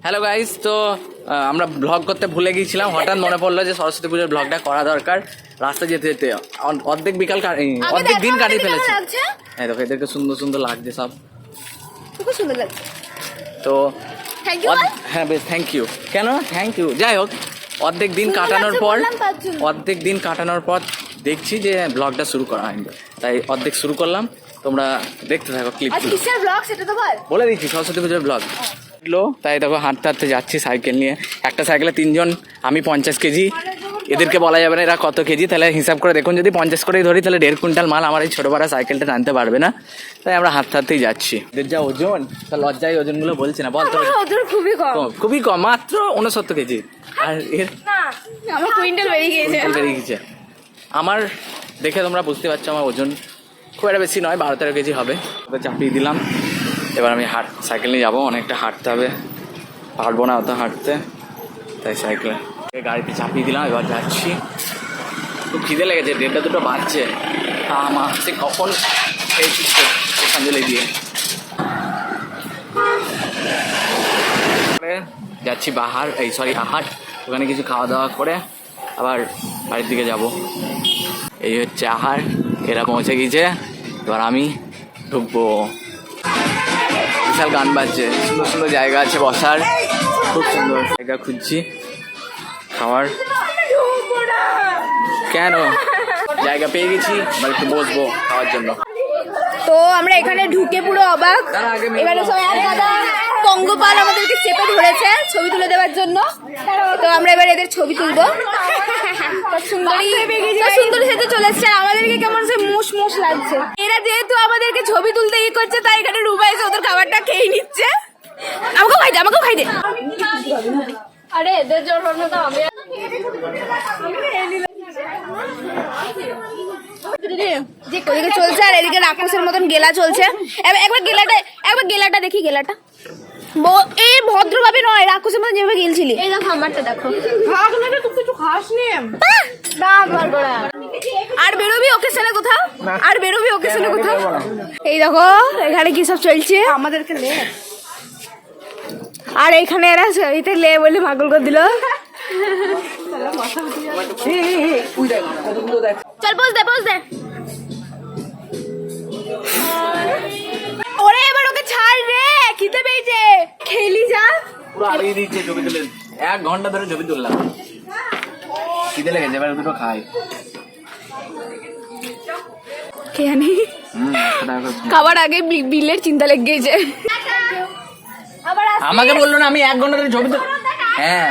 Hello guys, তো আমরা blog করতে ভুলে গিয়েছিলাম। হঠাৎ মনে পড়লো যে সরস্বতী পুজোর ব্লগটা করা দরকার। রাস্তা যেতে যেতে অর্ধেক দিন কাটিয়ে ফেলেছে। হ্যাঁ দেখো, এদেরকে সুন্দর সুন্দর লাগছে সব, খুব সুন্দর লাগছে। তো হ্যাঁ বেশ, থ্যাংক ইউ। কেন থ্যাংক ইউ? যাই হোক, অর্ধেক দিন কাটানোর পর দেখছি যে ব্লগটা শুরু করা হয়নি, তাই অর্ধেক শুরু করলাম। তোমরা দেখতে থাকো ক্লিপ। বলে দিচ্ছি, সরস্বতী পুজোর ব্লগ। তাই দেখো হাঁটতে হাঁটতে যাচ্ছি সাইকেল নিয়ে। একটা সাইকেলে 3 জন, আমি 50 কেজি। এদেরকে বলা যাবে না এরা কত কেজি, তাহলে হিসাব করে দেখুন। যদি 50 করেই ধরি তাহলে 1.5 কুইন্টাল মাল আমার এই ছোটো পাড়া সাইকেলটা টানতে পারবে না। তাই আমরা হাঁটতে হাঁটতেই যাচ্ছি। এদের যা ওজন, তা লজ্জায় ওজনগুলো বলছি না, বলতো খুবই কম, মাত্র 69 কেজি। আর এর কুইন্টাল বেরিয়ে গেছে। আমার দেখে তোমরা বুঝতে পারছো আমার ওজন খুব একটা বেশি নয়, 12-13 কেজি হবে। চাপিয়ে দিলাম। এবার আমি সাইকেল নিয়ে যাবো, অনেকটা হাঁটতে হবে, পারবো না অত হাঁটতে, তাই সাইকেলে গাড়িতে চাপিয়ে দিলাম। এবার যাচ্ছি, খুব খিদে লেগেছে, 1:30-2 বাজছে। আমার সে কখন খেয়েছি পুষ্পাঞ্জলি দিয়ে। যাচ্ছি আহার, ওখানে কিছু খাওয়া দাওয়া করে আবার বাড়ির দিকে যাব। এই হচ্ছে আহার, এরা পৌঁছে গিয়েছে। এবার আমি ঢুকবো। বিশাল গান বাজছে, সুন্দর সুন্দর জায়গা আছে বসার, খুব সুন্দর জায়গা খুঁজছি খাওয়ার। কেন জায়গা পেয়ে গেছি, এবার একটু বসবো খাওয়ার জন্য। তো আমরা এখানে ঢুকে পুরো অবাক। এবারে সবাই পঙ্গপাল আমাদেরকে চেপে ধরেছে ছবি তুলে দেওয়ার জন্য। তো আমরা এবার এদের ছবি তুলবো। সুন্দরী সেজে চলে এসছে, আমাদেরকে কেমন সে মুশ লাগছে। এরা যেহেতু আমাদেরকে ছবি তুলতে করছে, তাই এখানে রুবা এসে ওদের খাবারটা খেয়ে নিচ্ছে। আমাকেও খাই দে। আরে এদের জন্য তো আমি চলছে, আর এদিকে রাক্ষসের মতন গেলা চলছে। একবার গেলাটা দেখি, গেলাটা এই ভদ্রভাবে নয়, রাক্ষসের মতন যেভাবে গেলছিলি। এই দেখো আমারটা দেখো, কিছু খাস নি। আর বেরোবি ওকেশনে কোথাও, এই দেখো এখানে কি সব চলছে আমাদেরকে। আর এখানে এরা ছবিতে লে বলে পাগল করে দিল। চল বস দে। ওরে এবার ওকে ছাড় রে, খিদে পেয়েছে, খেলি যা। পুরো আলিয়ে দিচ্ছে ছবি তুলে, 1 ঘন্টা ধরে ছবি তুললাম। খিদে লেগেছে, এবার দুটো খাই। কে জানি খাবার আগে বিলের চিন্তা লেগে গেছে। আমাকে বললো না, আমি 1 ঘন্টা ধরে ছবি তুল। হ্যাঁ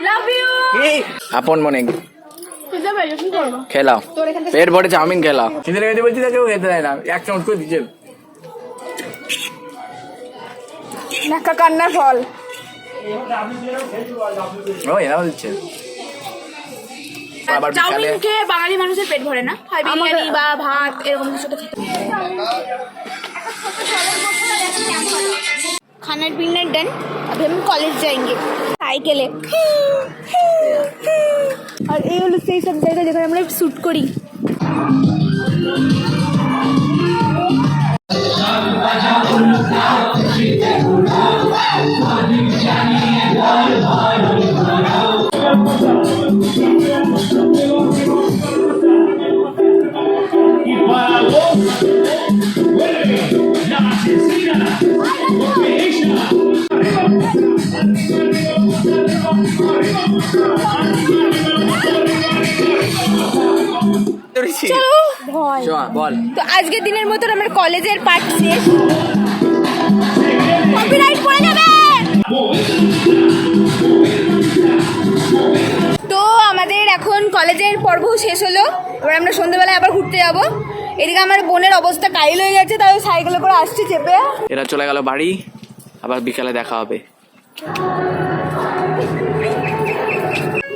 লাভ ইউ আপন মনে খেলাও, পেট ভরে চাউমিন খেলাও। খিদে লেগেছে বলছি, কেউ খেতে দেয় না, 1 চামচ করে দিচ্ছে। নাকা কান্নার ফল। ও এরাও দিচ্ছে। চাউমিন খেয়ে বাঙালি মানুষের পেট ভরে না, হয় বিরিয়ানি বা ভাত এরকম কিছু তো খেতে। खाना पीना डन, अभी हम कॉलेज जाएंगे साइकिले। और ये हलो সেই সব জায়গা যেখানে আমরা শুট করি। তো আজকের দিনের মতো আমার কলেজের পার্ট শেষ। কপিরাইট পড়ে যাবে। তো আমাদের এখন কলেজের পর্ব শেষ হলো, এবার আমরা সন্ধ্যাবেলায় আবার ঘুরতে যাব। এদিকে আমার বোনের অবস্থা কাইল হয়ে গেছে, তাই সাইকেলে করে আসছি চেপে। এরা চলে গেল বাড়ি, আবার বিকালে দেখা হবে।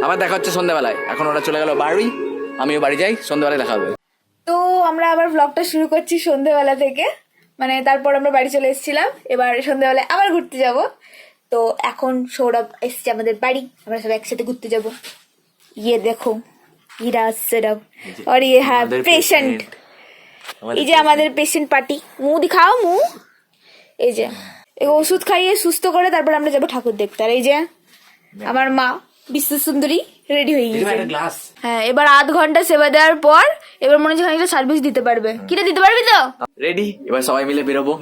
আবার দেখা হচ্ছে সন্ধ্যাবেলায়। এখন ওরা চলে গেল বাড়ি, আমিও বাড়ি যাই, সন্ধ্যাবেলায় দেখা হবে। তো আমরা আবার ব্লগটা শুরু করছি সন্ধ্যাবেলা থেকে, মানে তারপর আমরা বাড়ি চলে এসেছিলাম। এবার সন্ধ্যাবেলায় আবার ঘুরতে যাব। তো এখন সৌরভ এসছে আমাদের বাড়ি, আমরা সব একসাথে ঘুরতে যাব। ইয়ে দেখো, ইরা সৌরভ আর ইয়ে হ্যাঁ পেশেন্ট। এই যে আমাদের পেশেন্ট পার্টি, মুখ দিখাও মুখ। এই যে এই ওষুধ খাইয়ে সুস্থ করে তারপর আমরা যাবো ঠাকুর দেখতে। আর এই যে আমার মা বিশ্ব সুন্দরী রেডি হয়ে গেছে। হ্যাঁ, এবার 8 ঘন্টা সেবা দেওয়ার পর এবার মনে হচ্ছে খানিকটা সার্ভিস দিতে পারবে। কিটা দিতে পারবি তো? রেডি, এবার সবাই মিলে বেরোবো।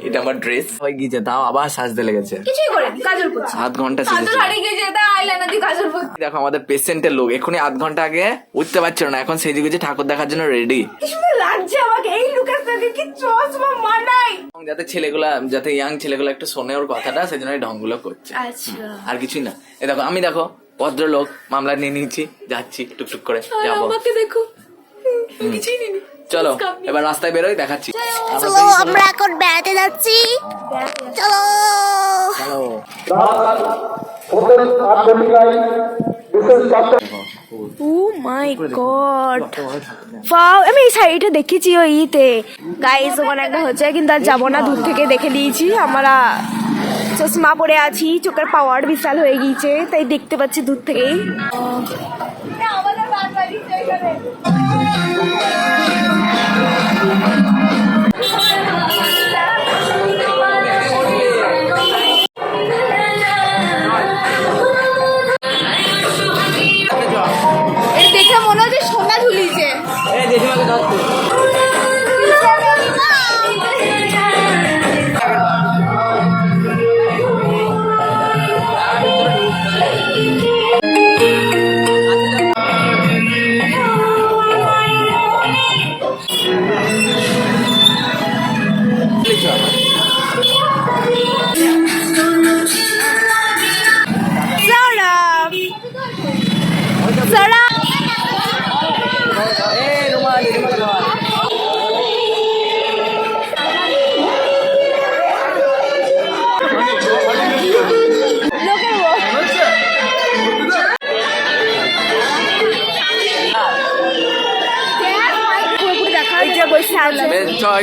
এটা আমার ড্রেস সবাই গিয়েছে, তাও আবার সাজতে লেগেছে। কিছুই করে কাজল করছে, 8 ঘন্টা কাজল সেজেছে। হারিয়ে গেছে, তা আইলাইনার দিয়ে কাজল করছে। দেখো আমাদের পেশেন্টের লোক এখনই 8 ঘন্টা আগে উঠতে পারছিল না, এখন সেজে গুজে ঠাকুর দেখার জন্য রেডি। কি সুন্দর লাগছে আমাকে এই লুকের সাথে, কি চশমা মানাই। যাতে ছেলেগুলা, যাতে ইয়াং ছেলেগুলা একটু শোনে ওর কথাটা, সেজন্য এই ঢংগুলো করছে। আচ্ছা, আর কিছুই না। এই দেখো আমি, দেখো ভদ্রলোক, মামলা নিয়ে নিয়েছি, যাচ্ছি টুকটুক করে যাবো। আমাকে দেখো, কিছুই নেই। চলো এবার রাস্তায় বেরোই, দেখাচ্ছি। চলো আমরা এখন বেড়াতে যাচ্ছি, চলো। ও মাই গড, ওয়াও! আমি এই শাড়িটা দেখেছি ওই ইতে, গাইস ওখানে একটা হচ্ছে, কিন্তু আর যাবো না, দূর থেকে দেখে নিয়েছি। আমরা চশমা পরে আছি, চোখের পাওয়ার বিশাল হয়ে গিয়েছে, তাই দেখতে পাচ্ছি দূর থেকেই। দেখে মনে হচ্ছে সোনা ঝুলিয়েছে।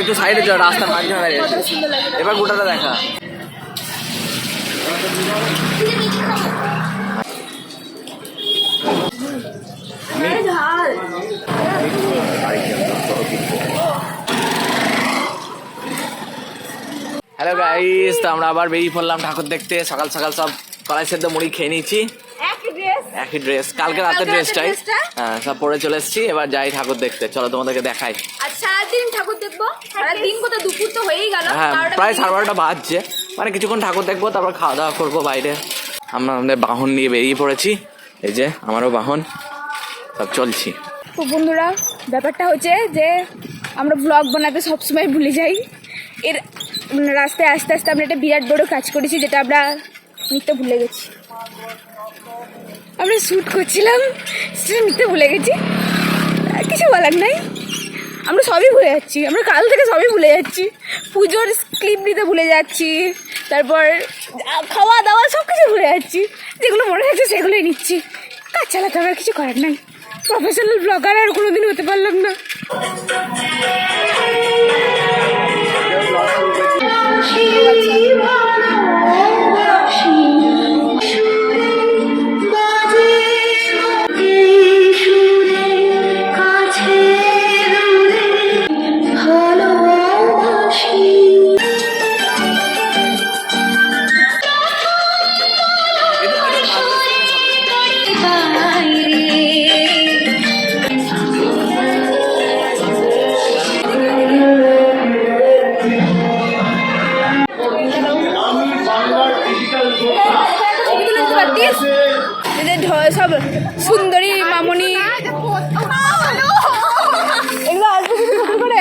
একটু সাইডে চ, রাস্তার মাঝখানে এবার গোটাটা দেখা। হ্যালো গাইস, তো আমরা আবার বেরিয়ে পড়লাম ঠাকুর দেখতে। সকাল সকাল সব কলাই সেদ্ধ মুড়ি খেয়ে নিয়েছি, একই ড্রেস, কালকে রাতের ড্রেসটাই সব পরে চলে এসেছি। এবার যাই ঠাকুর দেখতে, চলো তোমাদেরকে দেখাই। সারাদিন ঠাকুর দেখবো, সারাদিন কোথাও দুপুর তো হয়েই গেল। হ্যাঁ, প্রায় 12:30 বাজছে, মানে কিছুক্ষণ ঠাকুর দেখবো, তারপর খাওয়া দাওয়া করবো বাইরে। আমরা আমাদের বাহন নিয়ে বেরিয়ে পড়েছি, এই যে আমারও বাহন, সব চলছি। তো বন্ধুরা, ব্যাপারটা হচ্ছে যে আমরা ব্লগ বানাতে সবসময় ভুলে যাই। এর রাস্তায় আস্তে আস্তে আমরা একটা বিরাট বড় কাজ করেছি, যেটা আমরা নিতে ভুলে গেছি। আমরা শ্যুট করছিলাম, সেটা নিতে ভুলে গেছি, কিছু বলার নাই। আমরা সবই ভুলে যাচ্ছি, আমরা কাল থেকে সবই ভুলে যাচ্ছি। পুজোর ক্লিপ নিতে ভুলে যাচ্ছি, তারপর খাওয়া দাওয়া সব কিছু ভুলে যাচ্ছি। যেগুলো মনে হচ্ছে সেগুলোই নিচ্ছি। কাজ চালাতে হবে, কিছু করার নাই। প্রফেশনাল ব্লগার আর কোনোদিন হতে পারলাম না। সব সুন্দরী মামনি এগুলো আসবে কিছু ছোট করে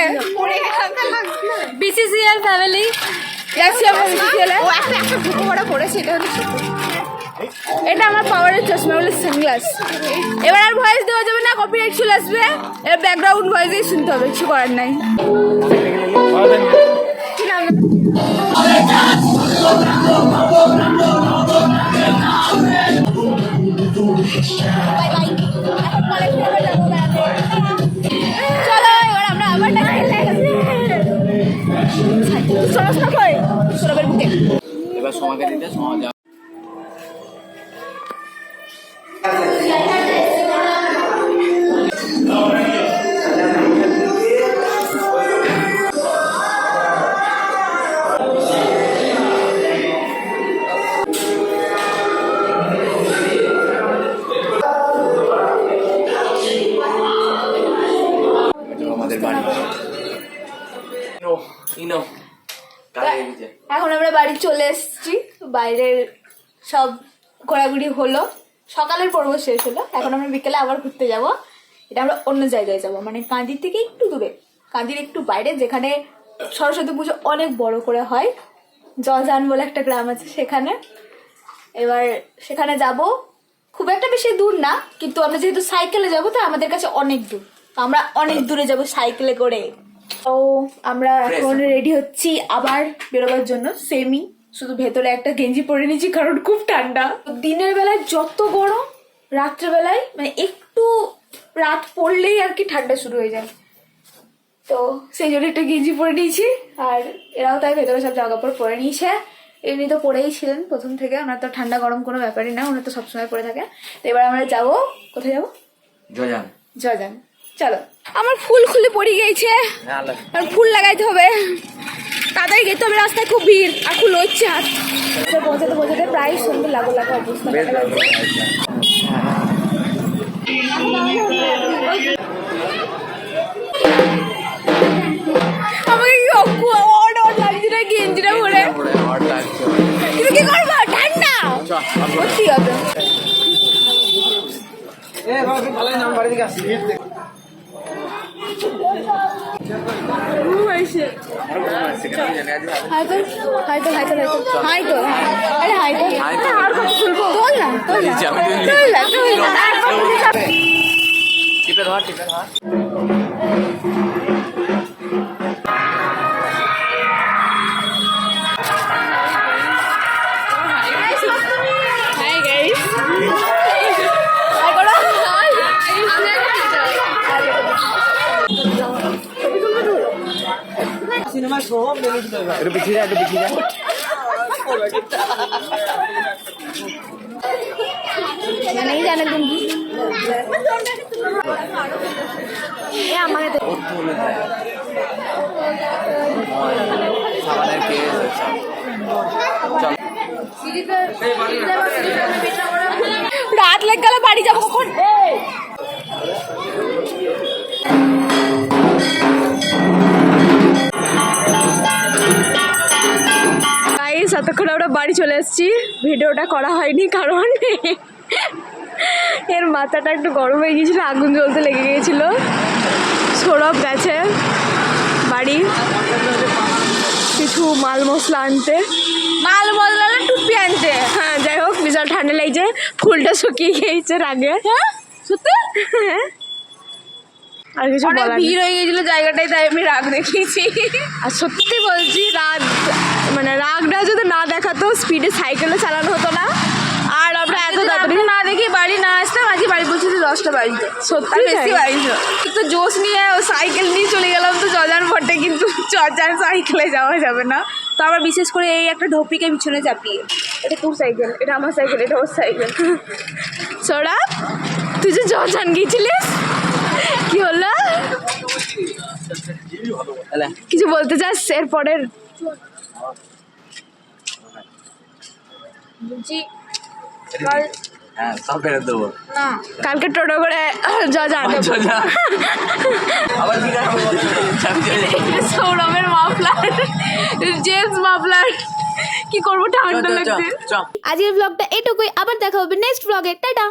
বিসিসিএল ফ্যামিলি যাচ্ছি আমরা বিসিসিএল। ও একটা ঢুকো করা পড়েছে, এটা হলো এটা আমার পাওয়ারের চশমা, বলে সানগ্লাস। এবার আর ভয়েস দেওয়া যাবে না, কপিরাইট চলে আসবে। এর ব্যাকগ্রাউন্ড ভয়েসেই শুনতে হবে, কিছু করার নাই। কি নাম? চলো এবার আমরা আবার এবার সমাকে দিতে সমাজ বাইরের সব ঘোরাঘুরি হলো, সকালের পর্ব শেষ হলো। এখন আমরা বিকেলে আবার ঘুরতে যাব। এটা আমরা অন্য জায়গায় যাব, মানে কাঁদির থেকে একটু দূরে, কাঁদির একটু বাইরে, যেখানে সরস্বতী পুজো অনেক বড় করে হয়। জজান বলে একটা গ্রাম আছে সেখানে। এবার সেখানে যাব, খুব একটা বেশি দূর না, কিন্তু আমরা যেহেতু সাইকেলে যাবো তো আমাদের কাছে অনেক দূর, তো আমরা অনেক দূরে যাব সাইকেলে করে। তো আমরা এখন রেডি হচ্ছি আবার বেরোবার জন্য, সেমি, শুধু ভেতরে একটা গেঞ্জি পরে নিয়েছি কারণ খুব ঠান্ডা। দিনের বেলায় যত গরম, রাত্রেবেলায় মানে একটু রাত পড়লেই আর কি ঠান্ডা শুরু হয়ে যায়। তো সেই জন্য একটা গেঞ্জি পরে নিয়েছি, আর এরাও তাই ভেতরে সব জামা কাপড় পরে নিয়েছে। এমনি তো পরেই ছিলেন প্রথম থেকে, ওনার তো ঠান্ডা গরম কোনো ব্যাপারই না, ওনার তো সবসময় পরে থাকে। তো এবার আমরা যাবো, কোথায় যাবো? জজান। জজান, চলো। আমার ফুল খুলে পড়ে গিয়েছে, আর ফুল লাগাইতে হবে, তাড়াতাড়ি যেতে হবে, রাস্তায় খুব ভিড় আর ফুল হচ্ছে হাত। পৌঁছাতে পৌঁছাতে প্রায় সন্ধ্যে লাগো অবস্থা। আমাকে কি অড লাগছে না গেঞ্জিটা পরে, তুমি কি করবো? ঠান্ডা সত্যি হবে। টিপে ধর, টিপে ধর। একটু পিছিয়ে যা, একটু পিছিয়ে যা। नहीं जाने दूंगी। রাত লেগে গেল, বাড়ি যাবো কখন? এতক্ষণ আমরা বাড়ি চলে এসেছি, ভিডিওটা করা হয়নি কারণ এর মাথাটা একটু গরম হয়ে গিয়েছিল, আগুন জ্বলতে লেগে গিয়েছিল। সৌরভ গেছে বাড়ি কিছু মাল মশলা আনতে, মাল মশলা টুপি আনতে। হ্যাঁ, যাই হোক, বিশাল ঠান্ডা লাগছে, ফুলটা শুকিয়ে গিয়েছে রাগে। হ্যাঁ সত্যি, হ্যাঁ। আর কিছু বলার নেই, ভিড় হয়ে গিয়েছিল জায়গাটায়, তাই আমি রাগ দেখিয়েছি। আর সত্যি বলছি, রাগটা যদি না দেখাতো, স্পিডে সাইকেলে চালানো হতো না, আর আমরা এত তাড়াতাড়ি না দেখি বাড়ি না আসতাম। আজকে বাড়ি পৌঁছেছি 10টা বাড়িতে, সত্যি বেশি বাড়িতে। একটু জোশ নিয়ে সাইকেল নিয়ে চলে গেলাম তো জজান ভট্টে, কিন্তু জজান সাইকেলে যাওয়া যাবে না। তো আবার বিশেষ করে এই একটা ঢোপিকে পিছনে চাপিয়ে, এটা তোর সাইকেল, এটা আমার সাইকেল, এটা ওর সাইকেল। সৌরভ, তুই যে জজান গিয়েছিলিস, কি হলো? কিছু বলতে চাস এরপরের? কালকে টোটো করে জজান। সৌরভের মাফলার, জেমস মাফলার, কি করবো ঠান্ডা লাগছে। আজকের ব্লগটা এটুকুই, আবার দেখা হবে নেক্সট ব্লগে। টাটা।